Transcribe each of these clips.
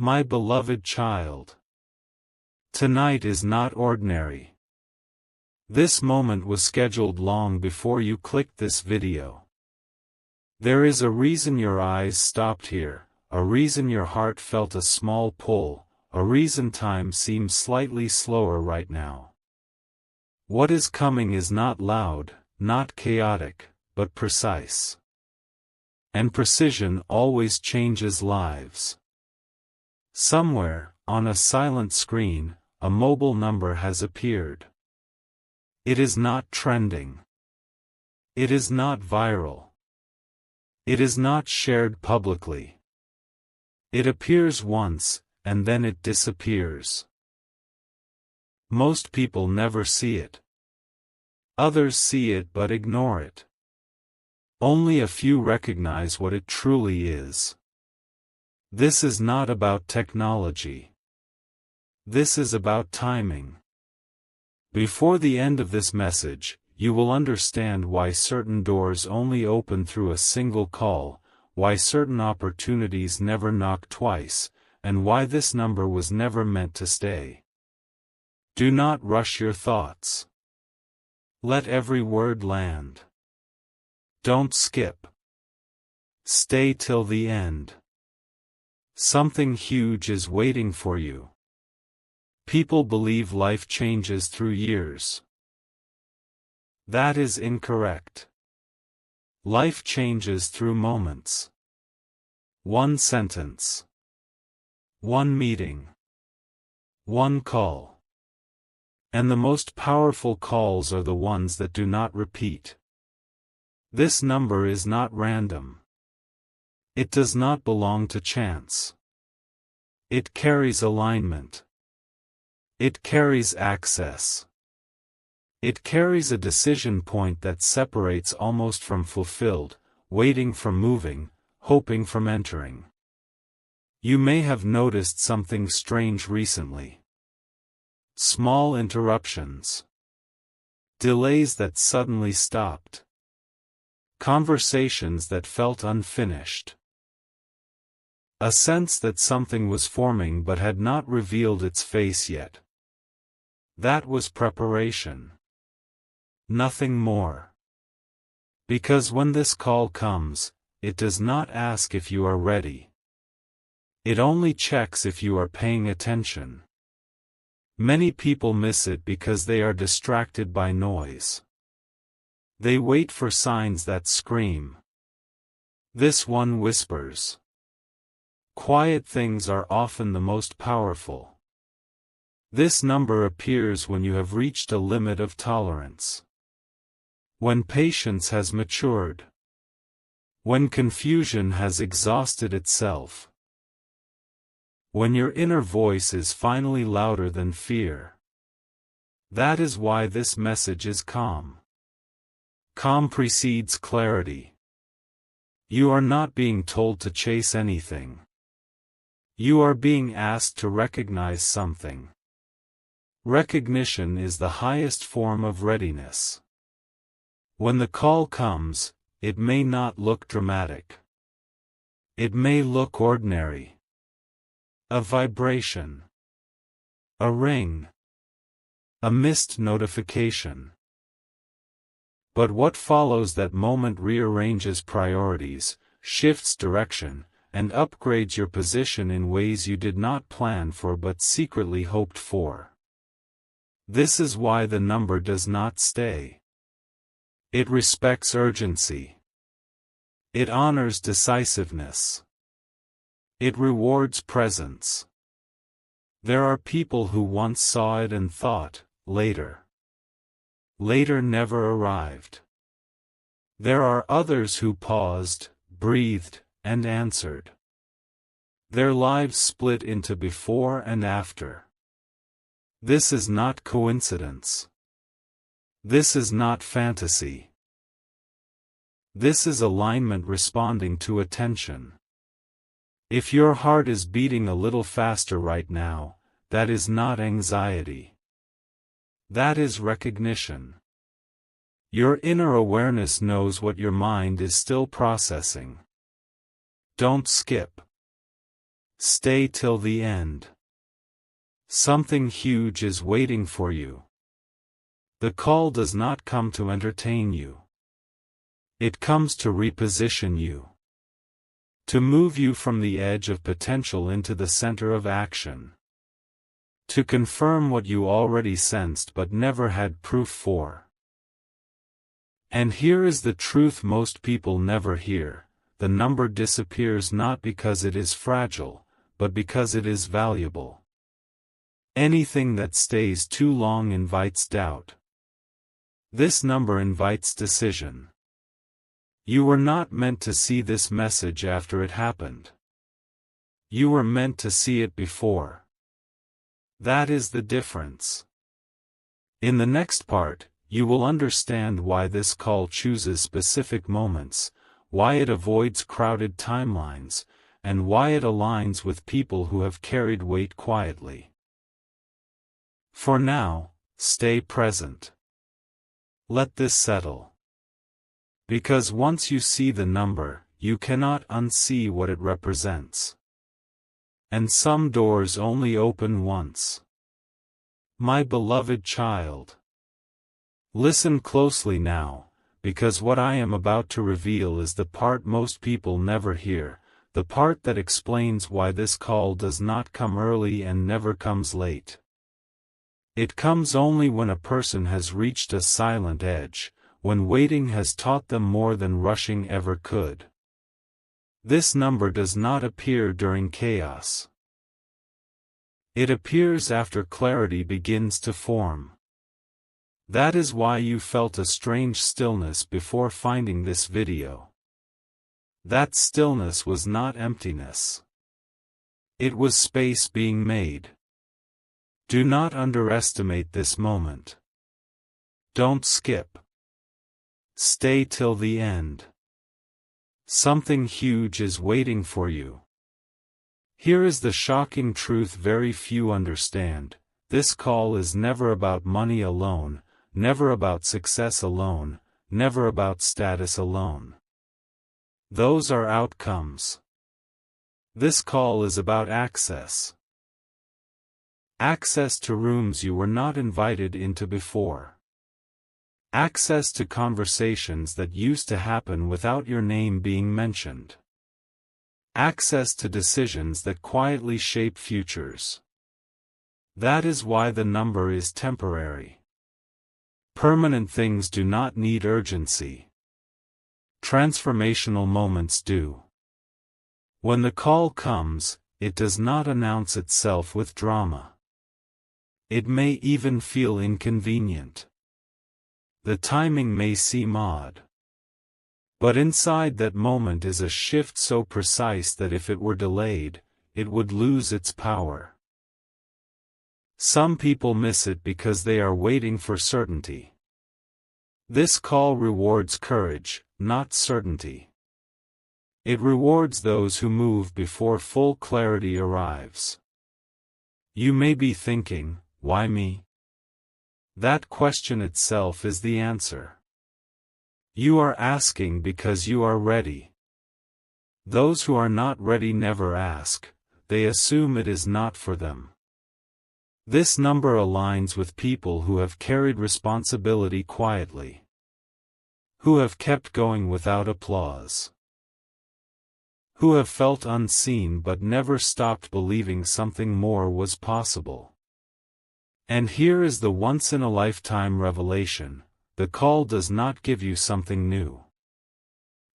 My beloved child. Tonight is not ordinary. This moment was scheduled long before you clicked this video. There is a reason your eyes stopped here, a reason your heart felt a small pull, a reason time seems slightly slower right now. What is coming is not loud, not chaotic, but precise. And precision always changes lives. Somewhere, on a silent screen, a mobile number has appeared. It is not trending. It is not viral. It is not shared publicly. It appears once, and then it disappears. Most people never see it. Others see it but ignore it. Only a few recognize what it truly is. This is not about technology. This is about timing. Before the end of this message, you will understand why certain doors only open through a single call, why certain opportunities never knock twice, and why this number was never meant to stay. Do not rush your thoughts. Let every word land. Don't skip. Stay till the end. Something huge is waiting for you. People believe life changes through years. That is incorrect. Life changes through moments. One sentence. One meeting. One call. And the most powerful calls are the ones that do not repeat. This number is not random. It does not belong to chance. It carries alignment. It carries access. It carries a decision point that separates almost from fulfilled, waiting from moving, hoping from entering. You may have noticed something strange recently. Small interruptions. Delays that suddenly stopped. Conversations that felt unfinished. A sense that something was forming but had not revealed its face yet. That was preparation. Nothing more. Because when this call comes, it does not ask if you are ready. It only checks if you are paying attention. Many people miss it because they are distracted by noise. They wait for signs that scream. This one whispers. Quiet things are often the most powerful. This number appears when you have reached a limit of tolerance. When patience has matured. When confusion has exhausted itself. When your inner voice is finally louder than fear. That is why this message is calm. Calm precedes clarity. You are not being told to chase anything. You are being asked to recognize something. Recognition is the highest form of readiness. When the call comes, it may not look dramatic. It may look ordinary. A vibration. A ring. A missed notification. But what follows that moment rearranges priorities, shifts direction, and upgrades your position in ways you did not plan for but secretly hoped for. This is why the number does not stay. It respects urgency. It honors decisiveness. It rewards presence. There are people who once saw it and thought, later. Later never arrived. There are others who paused, breathed, and answered. Their lives split into before and after. This is not coincidence. This is not fantasy. This is alignment responding to attention. If your heart is beating a little faster right now, that is not anxiety. That is recognition. Your inner awareness knows what your mind is still processing. Don't skip. Stay till the end. Something huge is waiting for you. The call does not come to entertain you. It comes to reposition you. To move you from the edge of potential into the center of action. To confirm what you already sensed but never had proof for. And here is the truth most people never hear: the number disappears not because it is fragile, but because it is valuable. Anything that stays too long invites doubt. This number invites decision. You were not meant to see this message after it happened. You were meant to see it before. That is the difference. In the next part, you will understand why this call chooses specific moments, why it avoids crowded timelines, and why it aligns with people who have carried weight quietly. For now, stay present. Let this settle. Because once you see the number, you cannot unsee what it represents. And some doors only open once. My beloved child. Listen closely now, because what I am about to reveal is the part most people never hear, the part that explains why this call does not come early and never comes late. It comes only when a person has reached a silent edge, when waiting has taught them more than rushing ever could. This number does not appear during chaos. It appears after clarity begins to form. That is why you felt a strange stillness before finding this video. That stillness was not emptiness. It was space being made. Do not underestimate this moment. Don't skip. Stay till the end. Something huge is waiting for you. Here is the shocking truth very few understand: this call is never about money alone, never about success alone, never about status alone. Those are outcomes. This call is about access. Access to rooms you were not invited into before. Access to conversations that used to happen without your name being mentioned. Access to decisions that quietly shape futures. That is why the number is temporary. Permanent things do not need urgency. Transformational moments do. When the call comes, it does not announce itself with drama. It may even feel inconvenient. The timing may seem odd. But inside that moment is a shift so precise that if it were delayed, it would lose its power. Some people miss it because they are waiting for certainty. This call rewards courage, not certainty. It rewards those who move before full clarity arrives. You may be thinking, why me? That question itself is the answer. You are asking because you are ready. Those who are not ready never ask, they assume it is not for them. This number aligns with people who have carried responsibility quietly. Who have kept going without applause. Who have felt unseen but never stopped believing something more was possible. And here is the once-in-a-lifetime revelation: the call does not give you something new.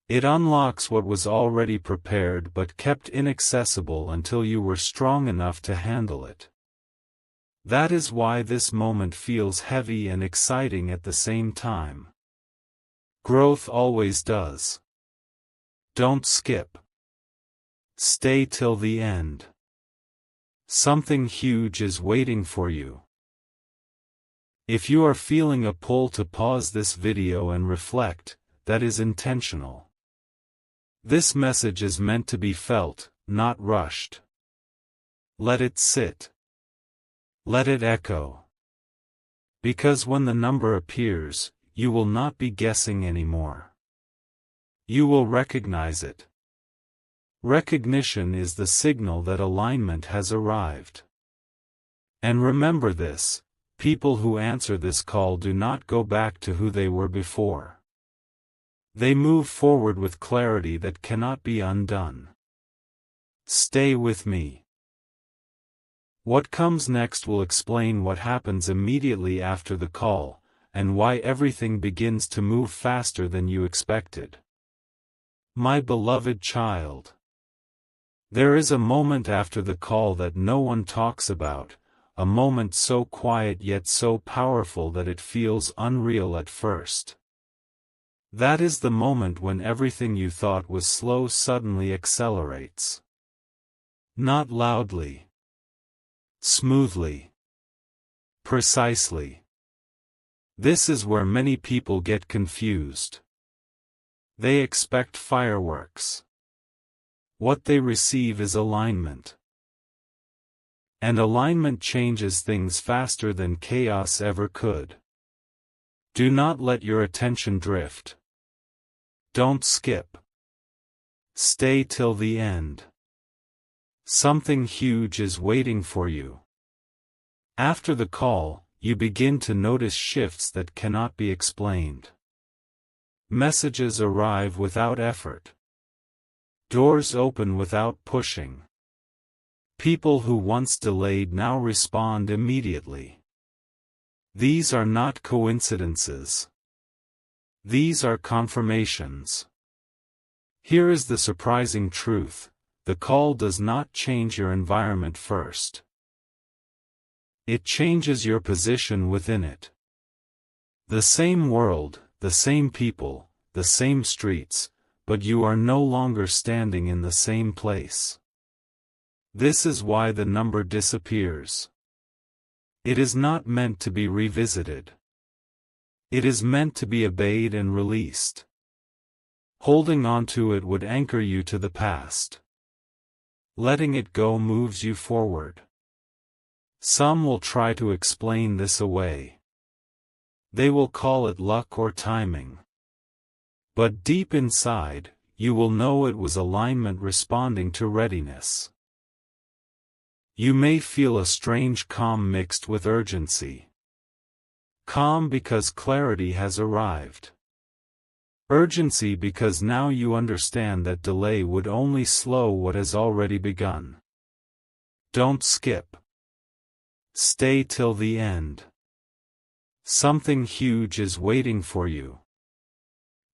It unlocks what was already prepared but kept inaccessible until you were strong enough to handle it. That is why this moment feels heavy and exciting at the same time. Growth always does. Don't skip. Stay till the end. Something huge is waiting for you. If you are feeling a pull to pause this video and reflect, that is intentional. This message is meant to be felt, not rushed. Let it sit. Let it echo. Because when the number appears, you will not be guessing anymore. You will recognize it. Recognition is the signal that alignment has arrived. And remember this, people who answer this call do not go back to who they were before. They move forward with clarity that cannot be undone. Stay with me. What comes next will explain what happens immediately after the call, and why everything begins to move faster than you expected. My beloved child. There is a moment after the call that no one talks about, a moment so quiet yet so powerful that it feels unreal at first. That is the moment when everything you thought was slow suddenly accelerates. Not loudly. Smoothly. Precisely. This is where many people get confused. They expect fireworks. What they receive is alignment. And alignment changes things faster than chaos ever could. Do not let your attention drift. Don't skip. Stay till the end. Something huge is waiting for you. After the call, you begin to notice shifts that cannot be explained. Messages arrive without effort. Doors open without pushing. People who once delayed now respond immediately. These are not coincidences. These are confirmations. Here is the surprising truth: the call does not change your environment first. It changes your position within it. The same world, the same people, the same streets, but you are no longer standing in the same place. This is why the number disappears. It is not meant to be revisited. It is meant to be obeyed and released. Holding on to it would anchor you to the past. Letting it go moves you forward. Some will try to explain this away. They will call it luck or timing. But deep inside, you will know it was alignment responding to readiness. You may feel a strange calm mixed with urgency. Calm because clarity has arrived. Urgency because now you understand that delay would only slow what has already begun. Don't skip. Stay till the end. Something huge is waiting for you.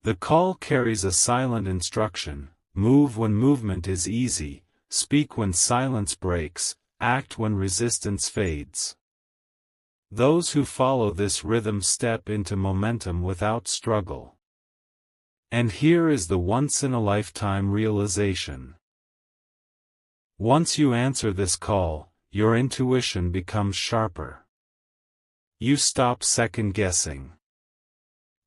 The call carries a silent instruction: move when movement is easy, speak when silence breaks, act when resistance fades. Those who follow this rhythm step into momentum without struggle. And here is the once-in-a-lifetime realization. Once you answer this call, your intuition becomes sharper. You stop second-guessing.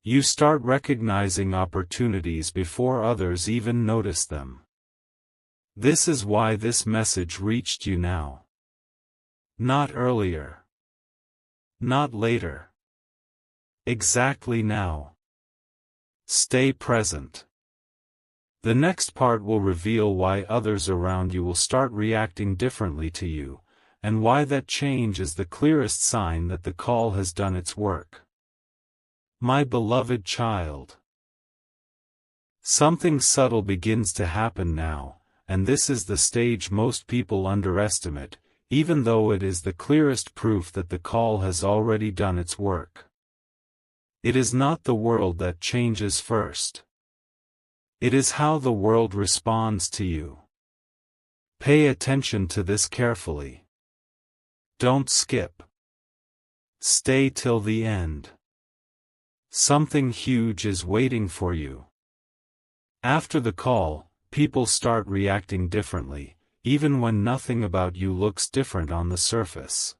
You start recognizing opportunities before others even notice them. This is why this message reached you now. Not earlier. Not later. Exactly now. Stay present. The next part will reveal why others around you will start reacting differently to you, and why that change is the clearest sign that the call has done its work. My beloved child. Something subtle begins to happen now, and this is the stage most people underestimate, even though it is the clearest proof that the call has already done its work. It is not the world that changes first. It is how the world responds to you. Pay attention to this carefully. Don't skip. Stay till the end. Something huge is waiting for you. After the call, people start reacting differently, even when nothing about you looks different on the surface.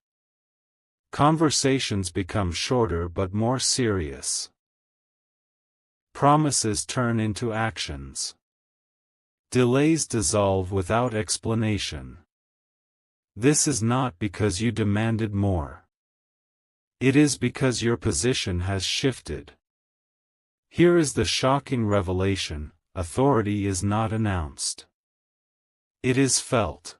Conversations become shorter but more serious. Promises turn into actions. Delays dissolve without explanation. This is not because you demanded more. It is because your position has shifted. Here is the shocking revelation: authority is not announced. It is felt.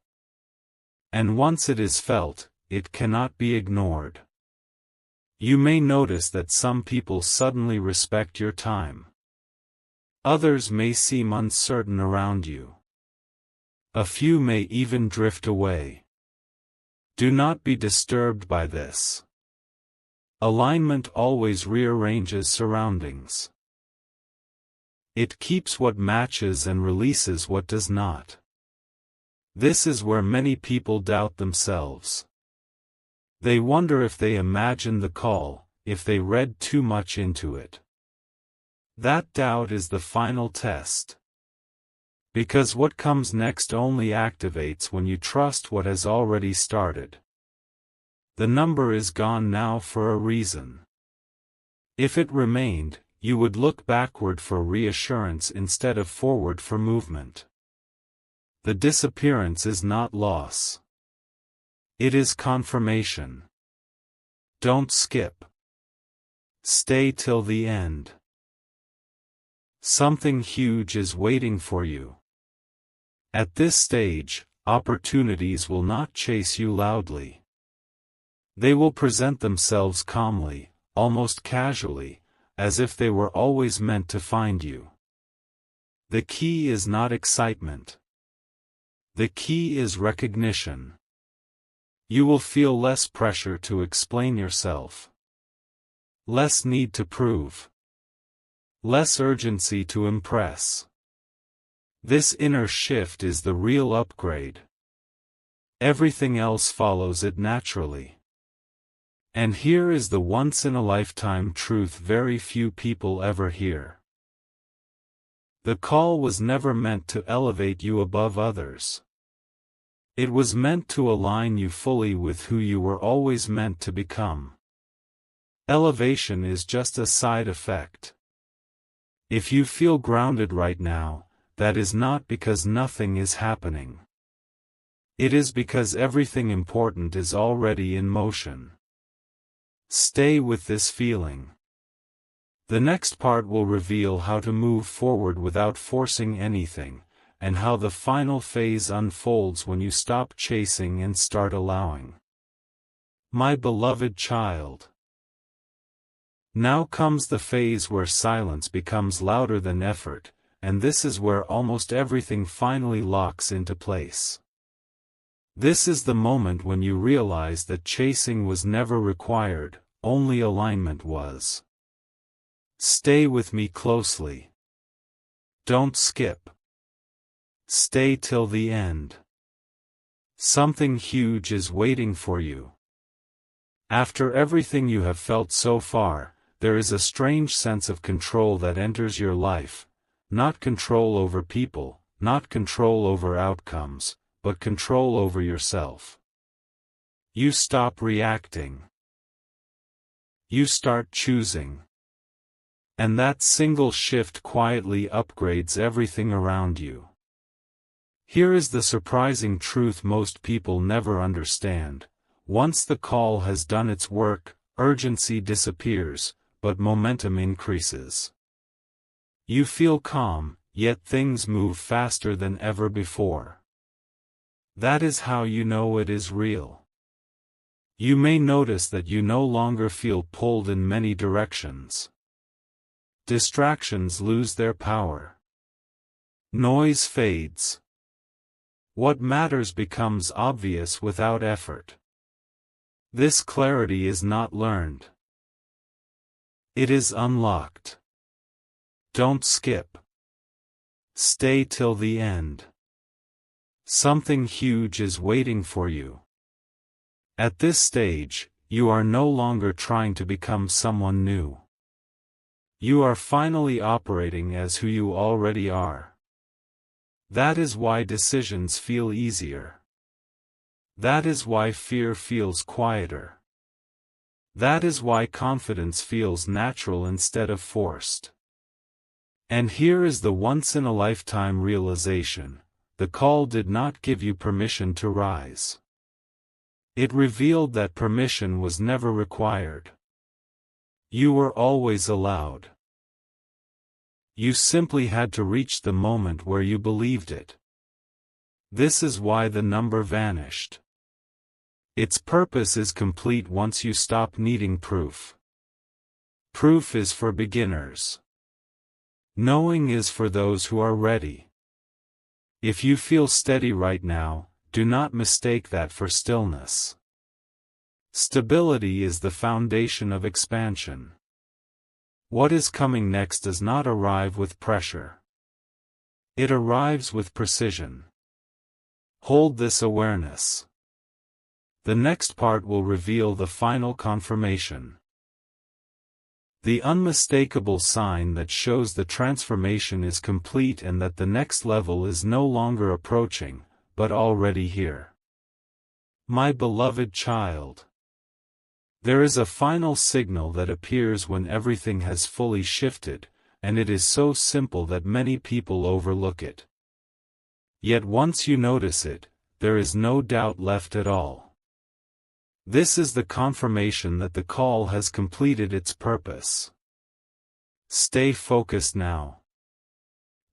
And once it is felt, it cannot be ignored. You may notice that some people suddenly respect your time. Others may seem uncertain around you. A few may even drift away. Do not be disturbed by this. Alignment always rearranges surroundings. It keeps what matches and releases what does not. This is where many people doubt themselves. They wonder if they imagined the call, if they read too much into it. That doubt is the final test. Because what comes next only activates when you trust what has already started. The number is gone now for a reason. If it remained, you would look backward for reassurance instead of forward for movement. The disappearance is not loss. It is confirmation. Don't skip. Stay till the end. Something huge is waiting for you. At this stage, opportunities will not chase you loudly. They will present themselves calmly, almost casually, as if they were always meant to find you. The key is not excitement. The key is recognition. You will feel less pressure to explain yourself. Less need to prove. Less urgency to impress. This inner shift is the real upgrade. Everything else follows it naturally. And here is the once-in-a-lifetime truth very few people ever hear. The call was never meant to elevate you above others. It was meant to align you fully with who you were always meant to become. Elevation is just a side effect. If you feel grounded right now, that is not because nothing is happening. It is because everything important is already in motion. Stay with this feeling. The next part will reveal how to move forward without forcing anything, and how the final phase unfolds when you stop chasing and start allowing. My beloved child. Now comes the phase where silence becomes louder than effort, and this is where almost everything finally locks into place. This is the moment when you realize that chasing was never required, only alignment was. Stay with me closely. Don't skip. Stay till the end. Something huge is waiting for you. After everything you have felt so far, there is a strange sense of control that enters your life, not control over people, not control over outcomes, but control over yourself. You stop reacting. You start choosing. And that single shift quietly upgrades everything around you. Here is the surprising truth most people never understand. Once the call has done its work, urgency disappears, but momentum increases. You feel calm, yet things move faster than ever before. That is how you know it is real. You may notice that you no longer feel pulled in many directions. Distractions lose their power. Noise fades. What matters becomes obvious without effort. This clarity is not learned. It is unlocked. Don't skip. Stay till the end. Something huge is waiting for you. At this stage, you are no longer trying to become someone new. You are finally operating as who you already are. That is why decisions feel easier. That is why fear feels quieter. That is why confidence feels natural instead of forced. And here is the once-in-a-lifetime realization: the call did not give you permission to rise. It revealed that permission was never required. You were always allowed. You simply had to reach the moment where you believed it. This is why the number vanished. Its purpose is complete once you stop needing proof. Proof is for beginners. Knowing is for those who are ready. If you feel steady right now, do not mistake that for stillness. Stability is the foundation of expansion. What is coming next does not arrive with pressure. It arrives with precision. Hold this awareness. The next part will reveal the final confirmation. The unmistakable sign that shows the transformation is complete and that the next level is no longer approaching, but already here. My beloved child. There is a final signal that appears when everything has fully shifted, and it is so simple that many people overlook it. Yet once you notice it, there is no doubt left at all. This is the confirmation that the call has completed its purpose. Stay focused now.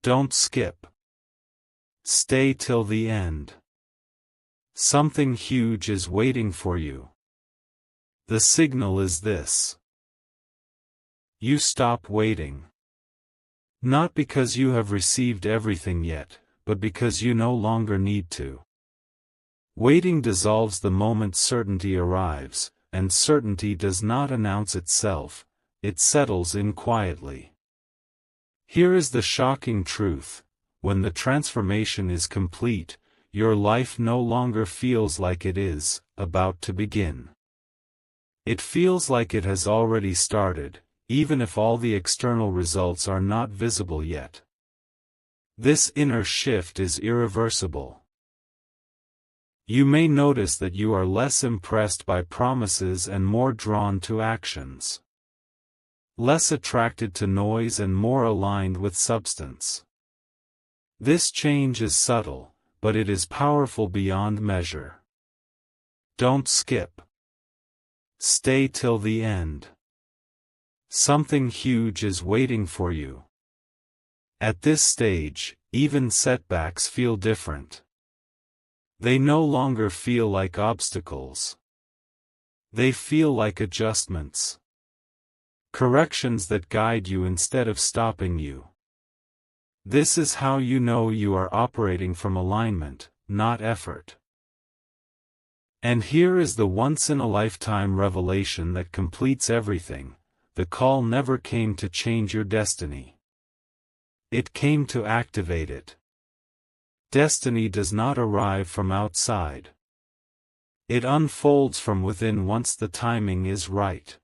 Don't skip. Stay till the end. Something huge is waiting for you. The signal is this. You stop waiting. Not because you have received everything yet, but because you no longer need to. Waiting dissolves the moment certainty arrives, and certainty does not announce itself, it settles in quietly. Here is the shocking truth: when the transformation is complete, your life no longer feels like it is about to begin. It feels like it has already started, even if all the external results are not visible yet. This inner shift is irreversible. You may notice that you are less impressed by promises and more drawn to actions. Less attracted to noise and more aligned with substance. This change is subtle, but it is powerful beyond measure. Don't skip. Stay till the end. Something huge is waiting for you. At this stage, even setbacks feel different. They no longer feel like obstacles. They feel like adjustments. Corrections that guide you instead of stopping you. This is how you know you are operating from alignment, not effort. And here is the once-in-a-lifetime revelation that completes everything: the call never came to change your destiny. It came to activate it. Destiny does not arrive from outside. It unfolds from within once the timing is right.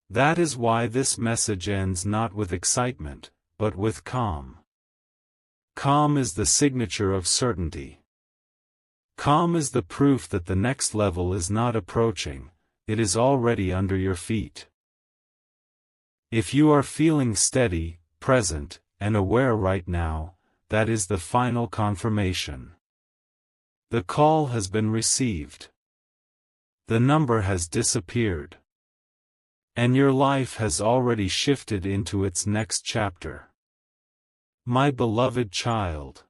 That is why this message ends not with excitement, but with calm. Calm is the signature of certainty. Calm is the proof that the next level is not approaching, it is already under your feet. If you are feeling steady, present, and aware right now, that is the final confirmation. The call has been received. The number has disappeared. And your life has already shifted into its next chapter. My beloved child.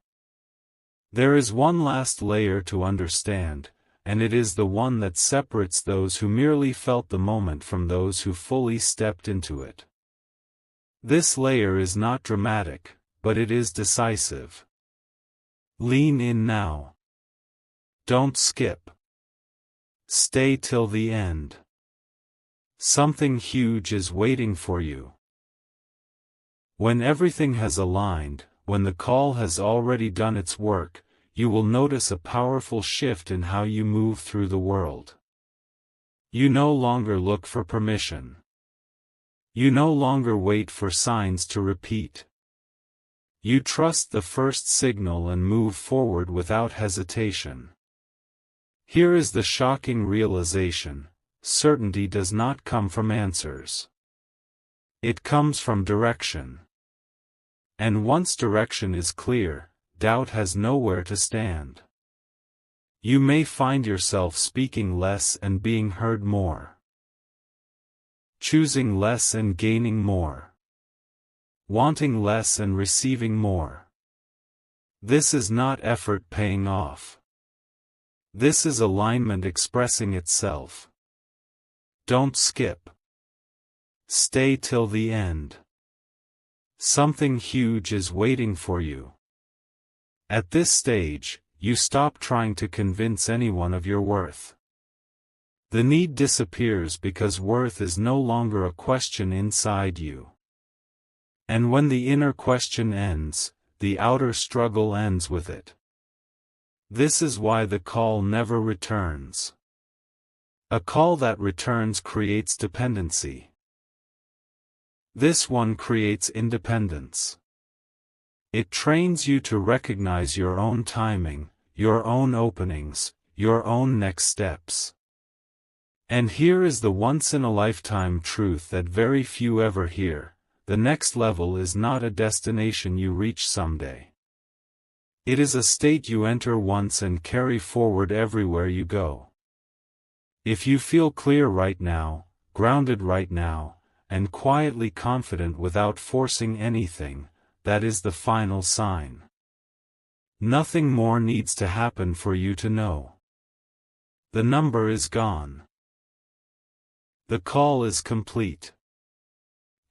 There is one last layer to understand, and it is the one that separates those who merely felt the moment from those who fully stepped into it. This layer is not dramatic, but it is decisive. Lean in now. Don't skip. Stay till the end. Something huge is waiting for you. When everything has aligned, when the call has already done its work, you will notice a powerful shift in how you move through the world. You no longer look for permission. You no longer wait for signs to repeat. You trust the first signal and move forward without hesitation. Here is the shocking realization: certainty does not come from answers. It comes from direction. And once direction is clear, doubt has nowhere to stand. You may find yourself speaking less and being heard more. Choosing less and gaining more. Wanting less and receiving more. This is not effort paying off. This is alignment expressing itself. Don't skip. Stay till the end. Something huge is waiting for you. At this stage, you stop trying to convince anyone of your worth. The need disappears because worth is no longer a question inside you. And when the inner question ends, the outer struggle ends with it. This is why the call never returns. A call that returns creates dependency. This one creates independence. It trains you to recognize your own timing, your own openings, your own next steps. And here is the once-in-a-lifetime truth that very few ever hear: the next level is not a destination you reach someday. It is a state you enter once and carry forward everywhere you go. If you feel clear right now, grounded right now, and quietly confident without forcing anything, that is the final sign. Nothing more needs to happen for you to know. The number is gone. The call is complete.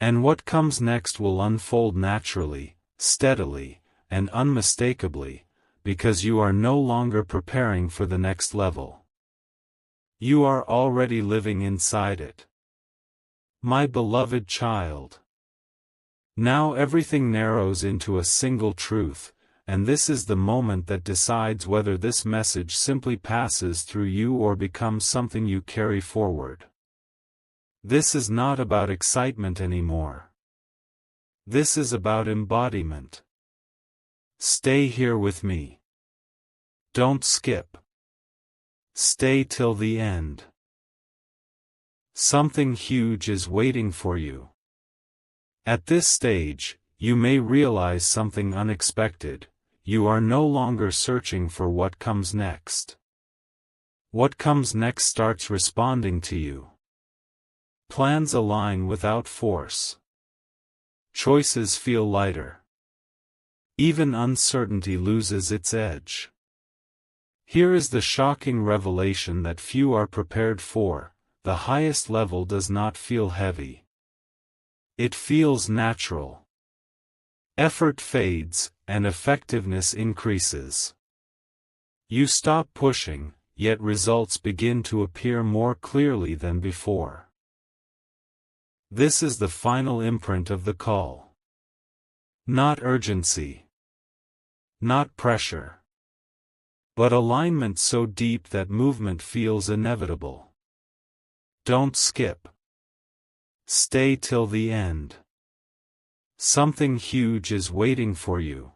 And what comes next will unfold naturally, steadily, and unmistakably, because you are no longer preparing for the next level. You are already living inside it. My beloved child. Now everything narrows into a single truth, and this is the moment that decides whether this message simply passes through you or becomes something you carry forward. This is not about excitement anymore. This is about embodiment. Stay here with me. Don't skip. Stay till the end. Something huge is waiting for you. At this stage, you may realize something unexpected: you are no longer searching for what comes next. What comes next starts responding to you. Plans align without force. Choices feel lighter. Even uncertainty loses its edge. Here is the shocking revelation that few are prepared for: the highest level does not feel heavy. It feels natural. Effort fades, and effectiveness increases. You stop pushing, yet results begin to appear more clearly than before. This is the final imprint of the call. Not urgency. Not pressure. But alignment so deep that movement feels inevitable. Don't skip. Stay till the end. Something huge is waiting for you.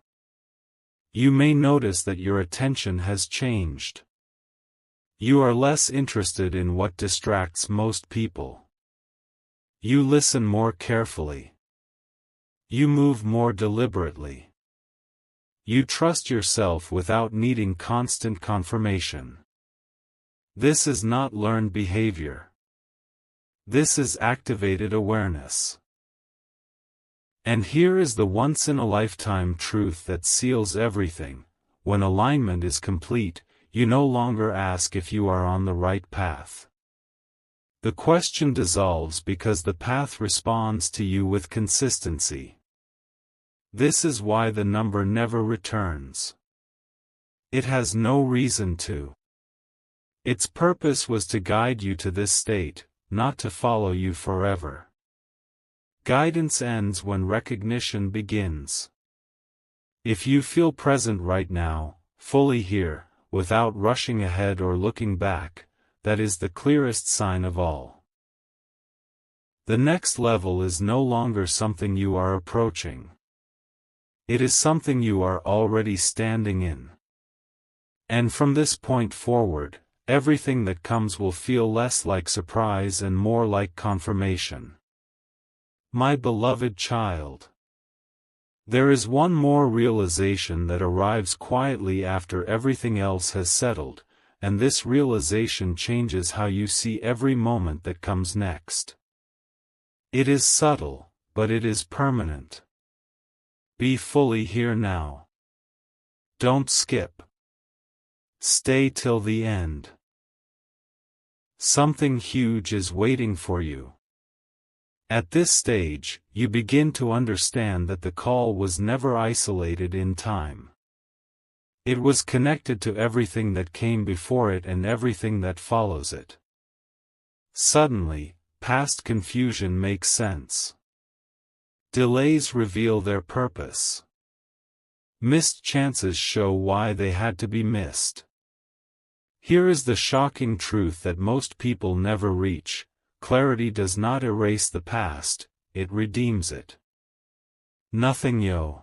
You may notice that your attention has changed. You are less interested in what distracts most people. You listen more carefully. You move more deliberately. You trust yourself without needing constant confirmation. This is not learned behavior. This is activated awareness. And here is the once-in-a-lifetime truth that seals everything: when alignment is complete, you no longer ask if you are on the right path. The question dissolves because the path responds to you with consistency. This is why the number never returns. It has no reason to. Its purpose was to guide you to this state, not to follow you forever. Guidance ends when recognition begins. If you feel present right now, fully here, without rushing ahead or looking back, that is the clearest sign of all. The next level is no longer something you are approaching. It is something you are already standing in. And from this point forward, everything that comes will feel less like surprise and more like confirmation. My beloved child. There is one more realization that arrives quietly after everything else has settled, and this realization changes how you see every moment that comes next. It is subtle, but it is permanent. Be fully here now. Don't skip. Stay till the end. Something huge is waiting for you. At this stage, you begin to understand that the call was never isolated in time. It was connected to everything that came before it and everything that follows it. Suddenly, past confusion makes sense. Delays reveal their purpose. Missed chances show why they had to be missed. Here is the shocking truth that most people never reach: clarity does not erase the past, it redeems it. Nothing yo.